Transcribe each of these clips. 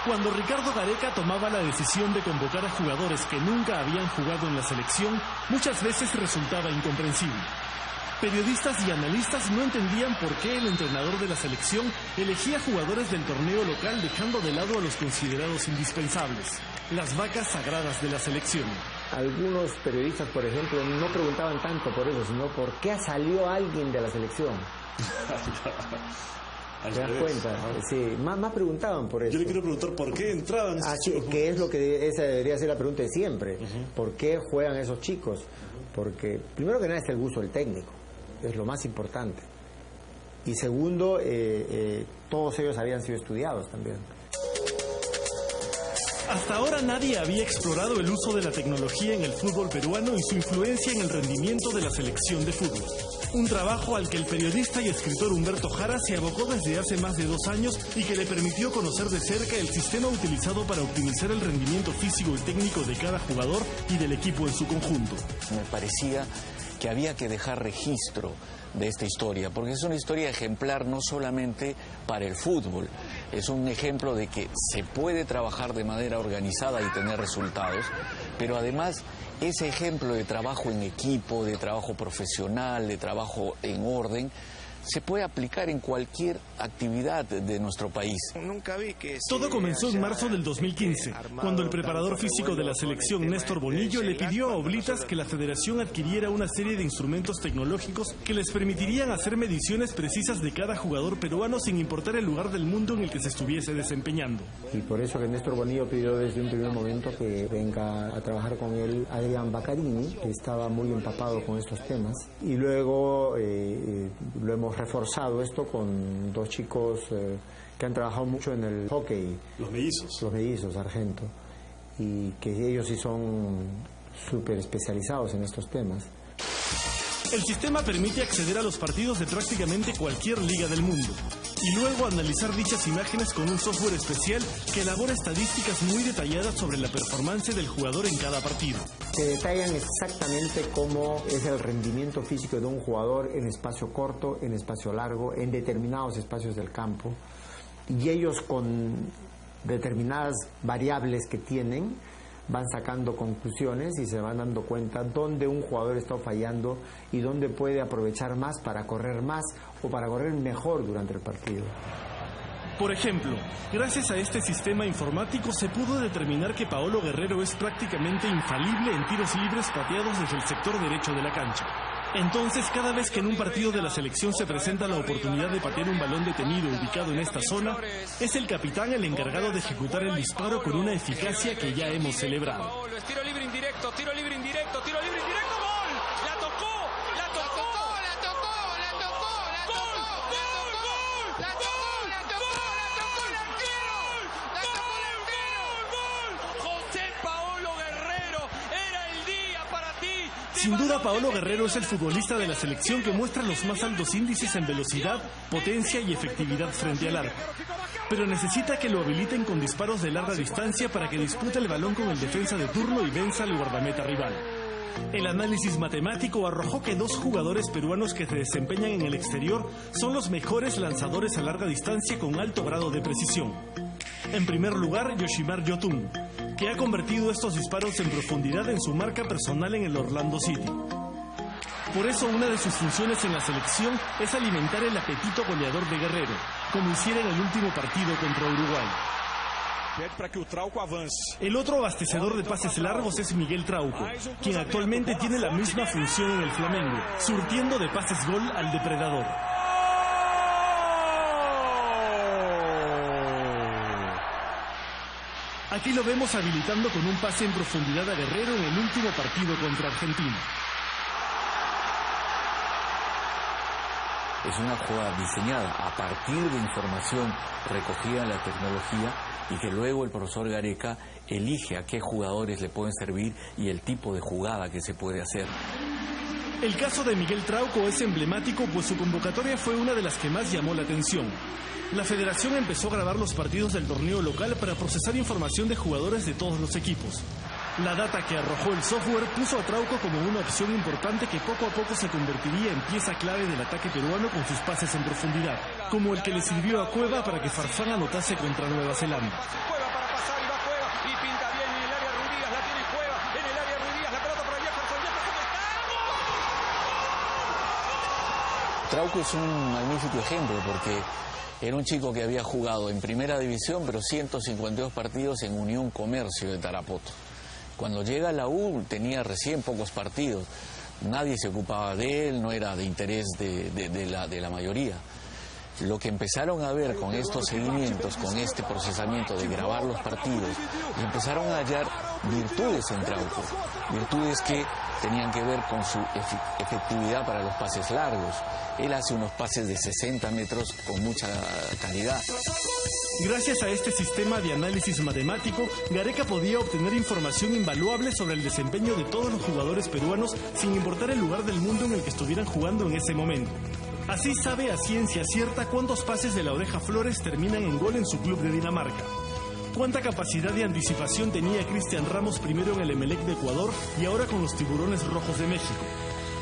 Cuando Ricardo Gareca tomaba la decisión de convocar a jugadores que nunca habían jugado en la selección, muchas veces resultaba incomprensible. Periodistas y analistas no entendían por qué el entrenador de la selección elegía jugadores del torneo local dejando de lado a los considerados indispensables, las vacas sagradas de la selección. Algunos periodistas, por ejemplo, no preguntaban tanto por eso, sino por qué salió alguien de la selección. ¿Te das cuenta? Sí, más preguntaban por eso. Yo le quiero preguntar por qué entraban esos chicos. Que es lo que esa debería ser la pregunta de siempre. ¿Por qué juegan esos chicos? Porque primero que nada es el gusto del técnico. Es lo más importante. Y segundo, todos ellos habían sido estudiados también. Hasta ahora nadie había explorado el uso de la tecnología en el fútbol peruano y su influencia en el rendimiento de la selección de fútbol. Un trabajo al que el periodista y escritor Humberto Jara se abocó desde hace más de 2 años y que le permitió conocer de cerca el sistema utilizado para optimizar el rendimiento físico y técnico de cada jugador y del equipo en su conjunto. Me parecía que había que dejar registro de esta historia, porque es una historia ejemplar no solamente para el fútbol, es un ejemplo de que se puede trabajar de manera organizada y tener resultados, pero además ese ejemplo de trabajo en equipo, de trabajo profesional, de trabajo en orden, se puede aplicar en cualquier actividad de nuestro país. Todo comenzó en marzo del 2015, cuando el preparador físico de la selección, Néstor Bonillo, le pidió a Oblitas que la federación adquiriera una serie de instrumentos tecnológicos que les permitirían hacer mediciones precisas de cada jugador peruano sin importar el lugar del mundo en el que se estuviese desempeñando. Y por eso que Néstor Bonillo pidió desde un primer momento que venga a trabajar con él Adrián Baccarini, que estaba muy empapado con estos temas. Y luego lo hemos reforzado esto con 2 chicos que han trabajado mucho en el hockey. Los mellizos. Los mellizos, Argento. Y que ellos sí son súper especializados en estos temas. El sistema permite acceder a los partidos de prácticamente cualquier liga del mundo y luego analizar dichas imágenes con un software especial que elabora estadísticas muy detalladas sobre la performance del jugador en cada partido. Se detallan exactamente cómo es el rendimiento físico de un jugador en espacio corto, en espacio largo, en determinados espacios del campo, y ellos con determinadas variables que tienen van sacando conclusiones y se van dando cuenta dónde un jugador está fallando y dónde puede aprovechar más para correr más o para correr mejor durante el partido. Por ejemplo, gracias a este sistema informático se pudo determinar que Paolo Guerrero es prácticamente infalible en tiros libres pateados desde el sector derecho de la cancha. Entonces, cada vez que en un partido de la selección se presenta la oportunidad de patear un balón detenido ubicado en esta zona, es el capitán el encargado de ejecutar el disparo con una eficacia que ya hemos celebrado. Tiro libre indirecto, tiro libre indirecto, tiro libre indirecto, ¡gol! ¡La tocó! ¡La tocó! ¡La tocó! ¡La tocó! ¡La tocó! ¡Gol! ¡Gol! ¡La tocó! ¡La tocó! ¡La tocó el arquero! ¡La tocó el arquero! ¡Gol! José Paolo Guerrero, era el día para ti. Sin duda, Paolo Guerrero es el futbolista de la selección que muestra los más altos índices en velocidad, potencia y efectividad frente al arco. Pero necesita que lo habiliten con disparos de larga distancia para que dispute el balón con el defensa de turno y venza al guardameta rival. El análisis matemático arrojó que 2 jugadores peruanos que se desempeñan en el exterior son los mejores lanzadores a larga distancia con alto grado de precisión. En primer lugar, Yoshimar Yotun, que ha convertido estos disparos en profundidad en su marca personal en el Orlando City. Por eso una de sus funciones en la selección es alimentar el apetito goleador de Guerrero, como hiciera en el último partido contra Uruguay. El otro abastecedor de pases largos es Miguel Trauco, quien actualmente tiene la misma función en el Flamengo, surtiendo de pases gol al depredador. Aquí lo vemos habilitando con un pase en profundidad a Guerrero en el último partido contra Argentina. Es una jugada diseñada a partir de información recogida en la tecnología y que luego el profesor Gareca elige a qué jugadores le pueden servir y el tipo de jugada que se puede hacer. El caso de Miguel Trauco es emblemático, pues su convocatoria fue una de las que más llamó la atención. La federación empezó a grabar los partidos del torneo local para procesar información de jugadores de todos los equipos. La data que arrojó el software puso a Trauco como una opción importante que poco a poco se convertiría en pieza clave del ataque peruano con sus pases en profundidad, como el que le sirvió a Cueva para que Farfán anotase contra Nueva Zelanda. y pinta bien en el área Ruiz Díaz, la tiene Cueva, en el área Ruiz Díaz, la pelota para Jefferson, Trauco es un magnífico ejemplo porque era un chico que había jugado en primera división, pero 152 partidos en Unión Comercio de Tarapoto. Cuando llega a la U tenía recién pocos partidos, nadie se ocupaba de él, no era de interés de la mayoría. Lo que empezaron a ver con estos seguimientos, con este procesamiento de grabar los partidos, y empezaron a hallar virtudes en Trauco, virtudes que tenían que ver con su efectividad para los pases largos. Él hace unos pases de 60 metros con mucha calidad. Gracias a este sistema de análisis matemático, Gareca podía obtener información invaluable sobre el desempeño de todos los jugadores peruanos sin importar el lugar del mundo en el que estuvieran jugando en ese momento. Así sabe a ciencia cierta cuántos pases de la Oreja Flores terminan en gol en su club de Dinamarca. Cuánta capacidad de anticipación tenía Cristian Ramos primero en el Emelec de Ecuador y ahora con los Tiburones Rojos de México.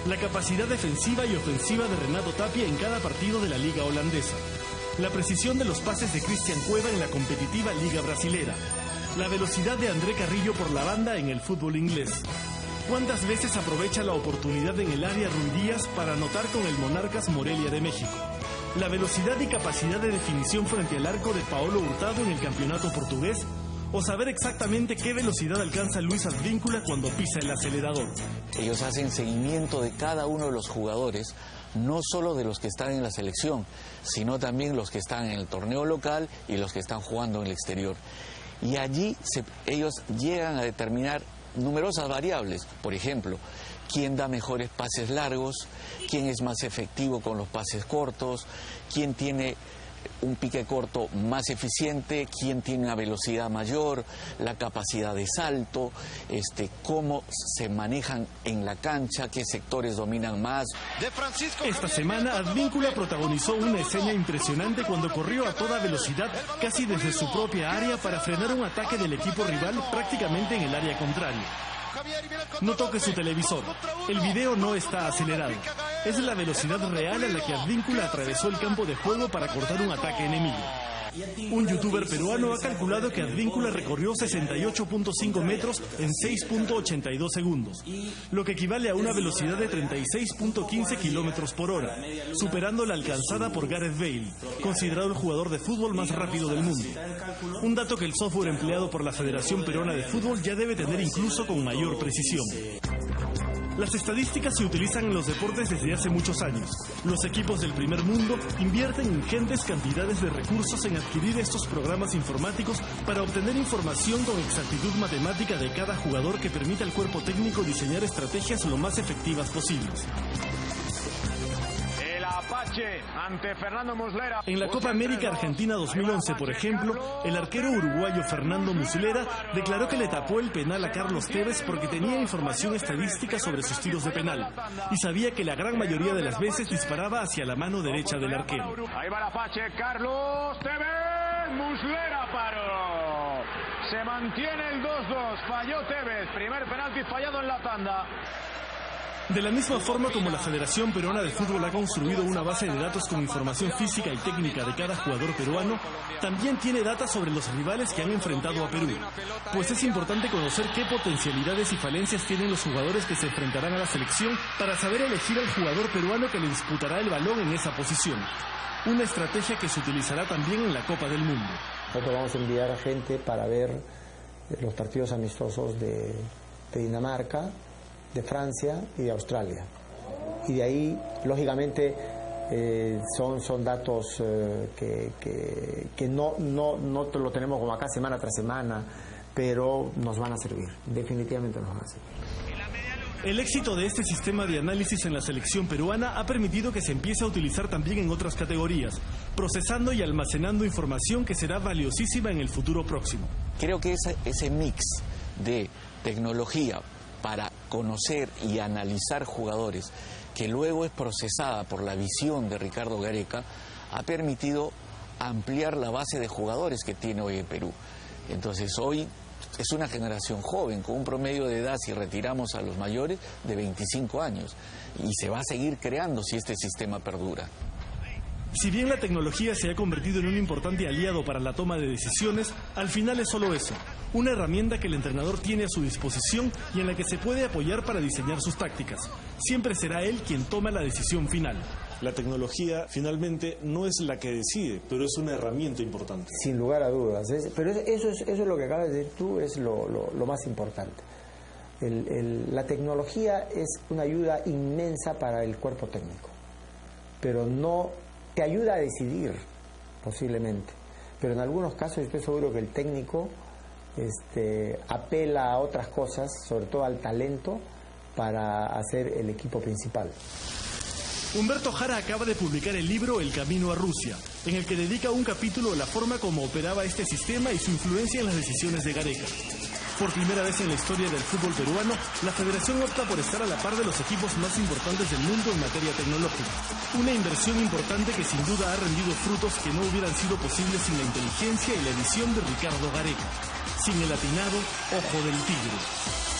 La capacidad defensiva y ofensiva de Renato Tapia en cada partido de la liga holandesa. La precisión de los pases de Cristian Cueva en la competitiva liga brasilera. La velocidad de André Carrillo por la banda en el fútbol inglés. ¿Cuántas veces aprovecha la oportunidad en el área Ruiz Díaz para anotar con el Monarcas Morelia de México? La velocidad y capacidad de definición frente al arco de Paolo Hurtado en el campeonato portugués, o saber exactamente qué velocidad alcanza Luis Advíncula cuando pisa el acelerador. Ellos hacen seguimiento de cada uno de los jugadores, no solo de los que están en la selección, sino también los que están en el torneo local y los que están jugando en el exterior. Y allí ellos llegan a determinar numerosas variables, por ejemplo, quién da mejores pases largos, quién es más efectivo con los pases cortos, quién tiene un pique corto más eficiente, quién tiene una velocidad mayor, la capacidad de salto, cómo se manejan en la cancha, qué sectores dominan más. Esta semana Advíncula protagonizó una escena impresionante cuando corrió a toda velocidad casi desde su propia área para frenar un ataque del equipo rival prácticamente en el área contraria. No toque su televisor. El video no está acelerado. Es la velocidad real a la que Advíncula atravesó el campo de juego para cortar un ataque enemigo. Un youtuber peruano ha calculado que Advíncula recorrió 68.5 metros en 6.82 segundos, lo que equivale a una velocidad de 36.15 kilómetros por hora, superando la alcanzada por Gareth Bale, considerado el jugador de fútbol más rápido del mundo. Un dato que el software empleado por la Federación Peruana de Fútbol ya debe tener incluso con mayor precisión. Las estadísticas se utilizan en los deportes desde hace muchos años. Los equipos del primer mundo invierten ingentes cantidades de recursos en adquirir estos programas informáticos para obtener información con exactitud matemática de cada jugador que permita al cuerpo técnico diseñar estrategias lo más efectivas posibles. Ante Fernando Muslera. En la Copa América Argentina 2011, por ejemplo, el arquero uruguayo Fernando Muslera declaró que le tapó el penal a Carlos Tevez porque tenía información estadística sobre sus tiros de penal y sabía que la gran mayoría de las veces disparaba hacia la mano derecha del arquero. Ahí va la Pache, Carlos Tevez, Muslera paró. Se mantiene el 2-2, falló Tevez, primer penalti fallado en la tanda. De la misma forma como la Federación Peruana de Fútbol ha construido una base de datos con información física y técnica de cada jugador peruano, también tiene datos sobre los rivales que han enfrentado a Perú. Pues es importante conocer qué potencialidades y falencias tienen los jugadores que se enfrentarán a la selección para saber elegir al jugador peruano que le disputará el balón en esa posición. Una estrategia que se utilizará también en la Copa del Mundo. Nosotros vamos a enviar a gente para ver los partidos amistosos de Dinamarca, de Francia y de Australia. Y de ahí, lógicamente, son datos que no lo tenemos como acá semana tras semana, pero nos van a servir, definitivamente nos van a servir. El éxito de este sistema de análisis en la selección peruana ha permitido que se empiece a utilizar también en otras categorías, procesando y almacenando información que será valiosísima en el futuro próximo. Creo que ese mix de tecnología para conocer y analizar jugadores, que luego es procesada por la visión de Ricardo Gareca, ha permitido ampliar la base de jugadores que tiene hoy el Perú. Entonces hoy es una generación joven, con un promedio de edad, si retiramos a los mayores, de 25 años. Y se va a seguir creando si este sistema perdura. Si bien la tecnología se ha convertido en un importante aliado para la toma de decisiones, al final es solo eso, una herramienta que el entrenador tiene a su disposición y en la que se puede apoyar para diseñar sus tácticas. Siempre será él quien toma la decisión final. La tecnología finalmente no es la que decide, pero es una herramienta importante. Sin lugar a dudas. Pero eso es lo que acabas de decir tú, es lo más importante. La tecnología es una ayuda inmensa para el cuerpo técnico, pero no te ayuda a decidir, posiblemente. Pero en algunos casos estoy seguro que el técnico apela a otras cosas, sobre todo al talento, para hacer el equipo principal. Humberto Jara acaba de publicar el libro El Camino a Rusia, en el que dedica un capítulo a la forma como operaba este sistema y su influencia en las decisiones de Gareca. Por primera vez en la historia del fútbol peruano, la federación opta por estar a la par de los equipos más importantes del mundo en materia tecnológica. Una inversión importante que sin duda ha rendido frutos que no hubieran sido posibles sin la inteligencia y la visión de Ricardo Gareca, sin el atinado ojo del tigre.